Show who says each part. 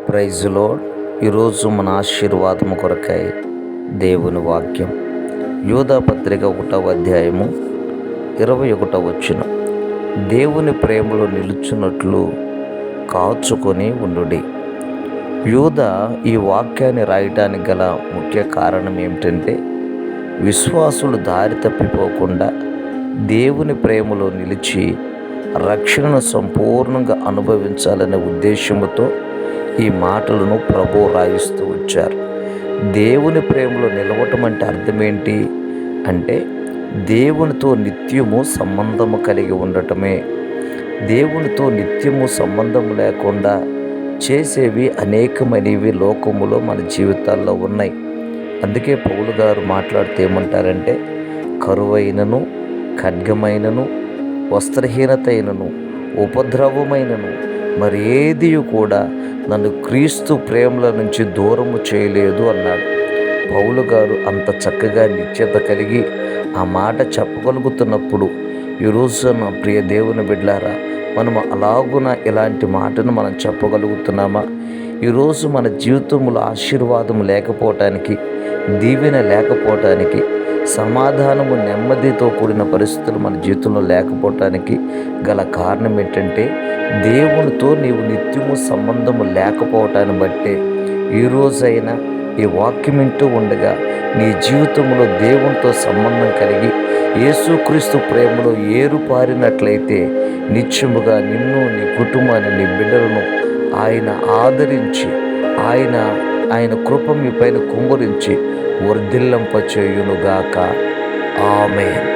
Speaker 1: Praise lord. ఈరోజు మన ఆశీర్వాదము కొరకై దేవుని వాక్యం యూదా పత్రిక 1వ అధ్యాయము 21వ వచనం. దేవుని ప్రేమలో నిలుచున్నట్లు కాచుకొని ఉండుడి. యూదా ఈ వాక్యాన్ని రాయటానికి గల ముఖ్య కారణం ఏమిటంటే, విశ్వాసులు దారి తప్పిపోకుండా దేవుని ప్రేమలో నిలిచి రక్షణను సంపూర్ణంగా అనుభవించాలనే ఉద్దేశంతో ఈ మాటలను ప్రభువు రాయిస్తూ వచ్చారు. దేవుని ప్రేమలో నిలవటం అంటే అర్థమేంటి అంటే, దేవునితో నిత్యము సంబంధము కలిగి ఉండటమే. దేవునితో నిత్యము సంబంధం లేకుండా చేసేవి అనేకమైనవి లోకములో మన జీవితాల్లో ఉన్నాయి. అందుకే పౌలు గారు మాట్లాడుతూ ఏమంటారంటే, కరువైనను, ఖడ్గమైనను, వస్త్రహీనత అయినను, ఉపద్రవమైనను మరి ఏది కూడా నన్ను క్రీస్తు ప్రేమల నుంచి దూరము చేయలేదు అన్నాడు. పౌలు గారు అంత చక్కగా నిత్యత కలిగి ఆ మాట చెప్పగలుగుతున్నప్పుడు, ఈరోజు నా ప్రియ దేవుని బిడ్డలారా, మనము అలాగున ఇలాంటి మాటను మనం చెప్పగలుగుతున్నామా? ఈరోజు మన జీవితంలో ఆశీర్వాదం లేకపోవటానికి, దీవెన లేకపోవటానికి, సమాధానము నెమ్మదితో కూడిన పరిస్థితులు మన జీవితంలో లేకపోవటానికి గల కారణం ఏంటంటే, దేవునితో నీవు నిత్యము సంబంధము లేకపోవటాన్ని బట్టే. ఈరోజైనా ఈ వాక్యం వింటూ ఉండగా నీ జీవితంలో దేవునితో సంబంధం కలిగి యేసుక్రీస్తు ప్రేమలో ఏరుపారినట్లయితే నిత్యముగా నిన్ను, నీ కుటుంబాన్ని, నీ బిడ్డలను ఆయన ఆదరించి ఆయన కృప మీ పైన కుమ్మరించి వర్ధిల్లింపచేయునుగాక. ఆమేన్.